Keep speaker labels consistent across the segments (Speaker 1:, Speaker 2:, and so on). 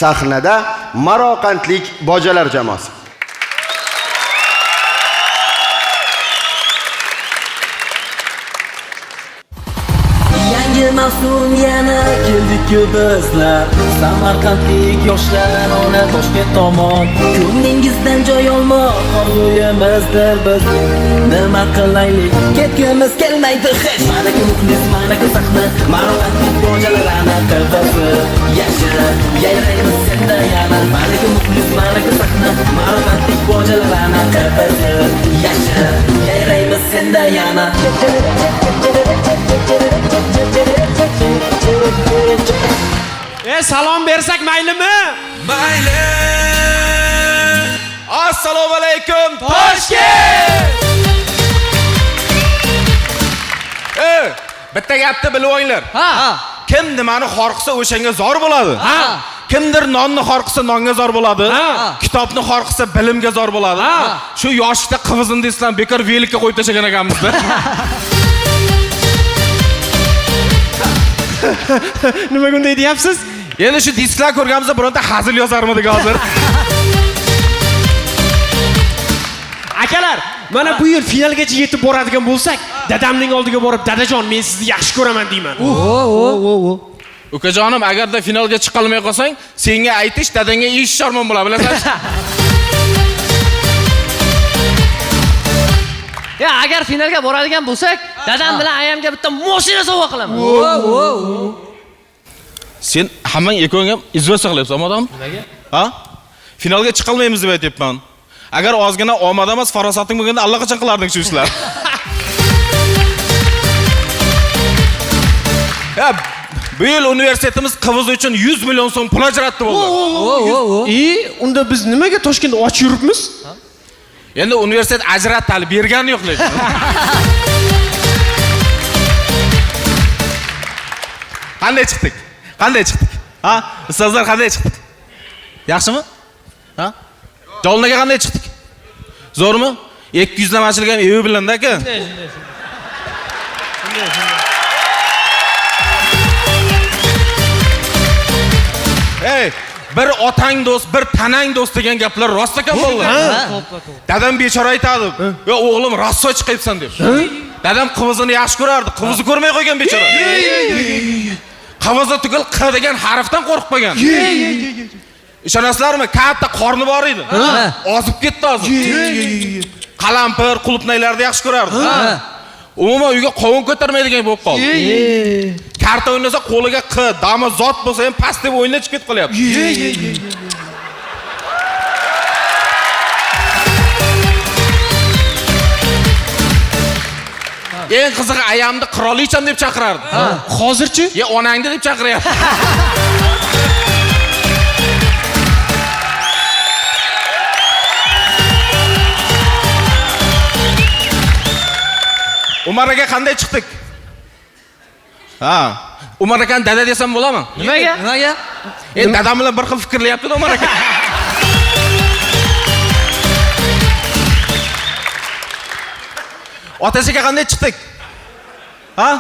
Speaker 1: sahnada Maroqandlik bojalar jamoasi.
Speaker 2: Yangi mavsum yana keldik-ku bizlar. Samarqandlik yoshlar ona Toshkent tomon. Ko'nglingizdan joy olmoq orzuyimizdir biz. Nima qilaylik? Ketgimiz kelmaydi hech. Mana muxlis, mana sahna, Maroqandlik bojalar ana qildi. Yasha, yayraymiz senda yana. Mana muxlis, mana sahna, Maroqandlik bojalar ana qildi. Yasha, yayraymiz senda yana.
Speaker 3: Salom bersak maylimi?
Speaker 4: Mayli. Assalomu alaykum
Speaker 3: Toshkent.
Speaker 4: Bitta gapni bilib olinglar.
Speaker 3: Ha.
Speaker 4: Kim nimani xorqisa o'shanga zor bo'ladi.
Speaker 3: Ha.
Speaker 4: Kimdir nonni xorqisa nonga zor bo'ladi.
Speaker 3: Ha.
Speaker 4: Kitobni xorqisa bilimga zor bo'ladi.
Speaker 3: Ha.
Speaker 4: Shu yoshlikda qivizini desam bekor velikka qo'yib tashlagan ekanmiz-da.
Speaker 3: Nima bunday deyapsiz?
Speaker 4: Endi shu disklar ko'rganimizda bironta hazil yozarmidik hozir.
Speaker 3: Akalar, mana bu yil finalgacha yetib boradigan bo'lsak, dadamning oldiga borib, "Dadajon, men sizni yaxshi ko'raman" deyman.
Speaker 4: Ukajonim, agarda finalga chiqa olmay qolsang, senga aytish, dadangga ish sharmon bo'ladi, bilasan?
Speaker 5: Ya agar finalga boradigan bo'lsak, dadam bilan ayamga bitta mashina sovg'a qilaman.
Speaker 4: Sen hammang ekong ham izvosa qilyapsan, odam?
Speaker 5: Nimaga?
Speaker 4: Ha? Finalga chiqa olmaymiz deb aytibman. Agar ozgina omad emas, farosating bo'lganda allaqachon qilarding shu ishlar. Ya, bu yil universitetimiz qiviz uchun 100 million so'm pul ajratdi bo'ldi.
Speaker 3: Unda biz nimaga Toshkentda och yuribmiz?
Speaker 4: Endi universitet ajratdi, bergani yo'q lekin. Qanday chiqdik? Qanday chiqdik? Ha? Ustozlar qanday chiqdik? Yaxshimi? Ha? Jolnaga qanday chiqdik? Zo'rmi? 200 dan ochilgan evi bilan aka. Ey, bir otang do'st, bir tanang do'st degan gaplar rost ekan bo'ldi. Dadam bechora aytadi, "Yo o'g'lim, rasso chiqayapsan" deb. Dadam qivizini yaxshi ko'rardi, qivizni ko'rmay qo'ygan bechora. Qavozda tugul q degan harfdan qo'rqib qolgan. Ishonasizlarmi? Katta qorni bor edi. Ozib ketdi hozir. Qalampir, qulupnaylarni yaxshi ko'rardi. Umuman uyga qovun ko'tarmaydigan bo'lib qoldi. Karta o'ynasa qo'liga q, dami zot bo'lsa ham past deb o'ynab chiqib qolyapti. Eng qizig'i ayamni qirolicham deb chaqirardi.
Speaker 3: Hozirchi?
Speaker 4: Ye onangni deb chaqiryapti. Umar aka qanday chiqdik? Ha, Umar akani dada desam bo'ladimi?
Speaker 5: Nimaga? Nimaga?
Speaker 4: Endi dadam bilan bir xil fikrlayapti-da Umar aka. Otasiga qanday chiqdik? Ha?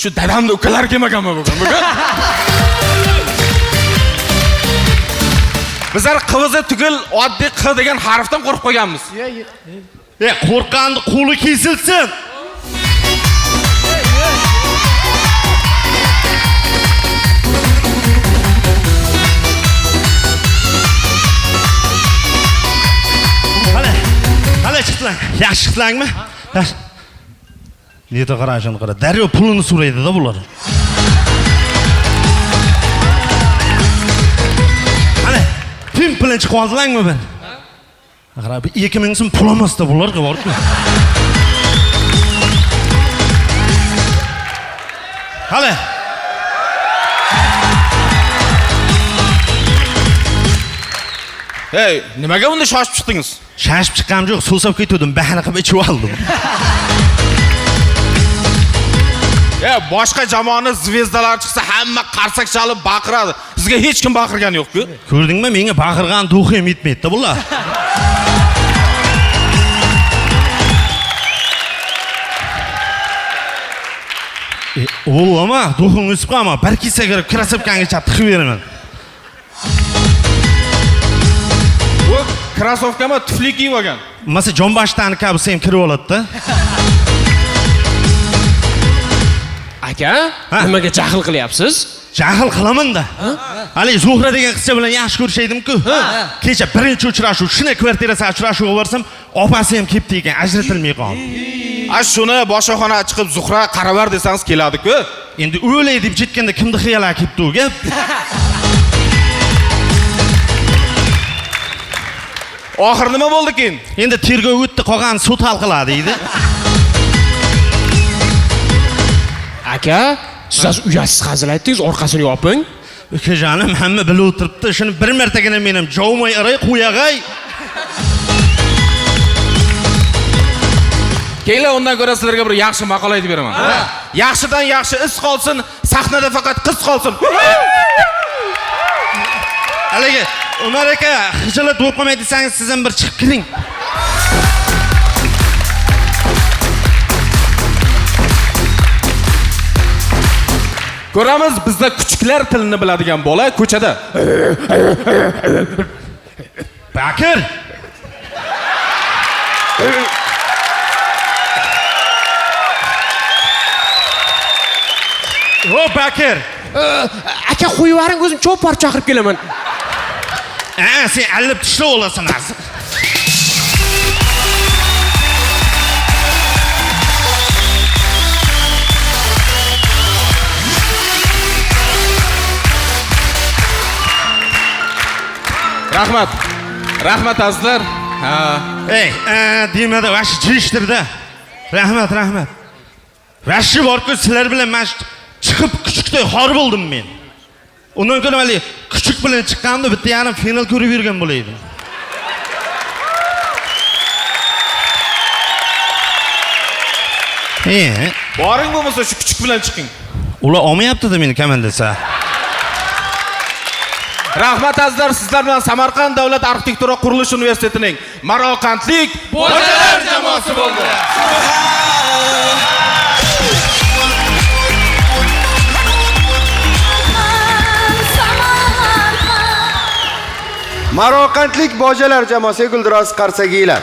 Speaker 4: Shu dadamni ukalari kelmaganmi bugun? Bizlar qivizi tugul oddiy q degan harfdan qo'rqib qolganmiz.
Speaker 1: Qo'rqqanni qo'li kesilsin. Qanday chiqdilar? Yaxshi chiqdingmi? Niyata qarashini qara. Daryo pulini so'raydi-da bular. Qani, film bilan chiqib oldingmi ben? Qara, 2000 so'm pul olmasda bularga borku. Qani.
Speaker 4: Hey, nimaga bunda shoshib chiqdingiz?
Speaker 1: Shoshib chiqqanim yo'q, so'sab ketdim, bahana qilib ichib oldim.
Speaker 4: Boshqa jamoani zvezdalar chiqsa hamma qarsak chalib baqiradi. Sizga hech kim baqirgani yo'q-ku.
Speaker 1: Ko'rdingmi? Menga baqirgan to'xim yetmaydi bular. O'lama, to'xim o'sib qolma. Bir kesa kirib krasovkangga chap tiqib beraman.
Speaker 4: krossovkami tufli kiyib olgan.
Speaker 1: Masalan, jonboshtani kabisi ham kirib oladi-da.
Speaker 3: Aka,
Speaker 1: Ha?
Speaker 3: nimaga jahl qilyapsiz?
Speaker 1: Jahl qilaman-da. Hali Zuhra degan qizcha bilan yaxshi ko'rishaydim-ku. Kecha birinchi uchrashuv, shuna kvartirasiga uchrashuvga borsam, opasi ham kelibdi ekan, ajratilmay qoldi.
Speaker 4: Shuni boshqonaga chiqib Zuhra qaravar desangiz keladi-ku.
Speaker 1: Endi o'lay deb jetganda kimni xiyolga kelibdi u gap?
Speaker 4: Oxir nima bo'ldi keyin?
Speaker 1: Endi tergov o'tdi, qolgan sud hal qiladi deydi.
Speaker 3: Aka, siz az uyasiz hazil aytdingiz, orqasini yoping.
Speaker 1: Ukajonim, hamma bilib o'tiribdi. Shuni bir martagina men ham javmay aray qo'yag'ay.
Speaker 4: Keyinlar undan ko'ra sizlarga bir yaxshi maqola aytib beraman. Yaxshidan yaxshi is qolsin, sahnada faqat qiz qolsin.
Speaker 1: Haligi Umar aka, xijolat bo'lib qolmay desangiz, siz ham bir chiqib kiring.
Speaker 4: Ko'ramiz, bizda kuchuklar tilini biladigan bola ko'chada.
Speaker 1: Bakir. O Bakir.
Speaker 3: Aka, qo'yib yuboring, o'zim chopar chaqirib kelaman.
Speaker 1: Sen allib tishlab olasan hozir.
Speaker 4: Rahmat. Rahmat azizlar.
Speaker 1: Ey, demada vash jishtirda. Rahmat. Vashi bor-ku, sizlar bilan men chiqib kuchukday xor bo'ldim men. Undan ko'ra hali kuchuk bilan chiqqanimda bitta yarim final ko'rib yurgan bo'laydi.
Speaker 4: Boring bo'lmasa shu kuchuk bilan chiqing.
Speaker 1: Ular olmayapti-da meni komandasi.
Speaker 4: Rahmat azizlar, sizlar bilan Samarqand davlat arxitektura qurilish universitetining Marokandlik bojalar jamoasi bo'ldi.
Speaker 6: Marokandlik bojalar jamoasi Guldiroz Qarsagiylar.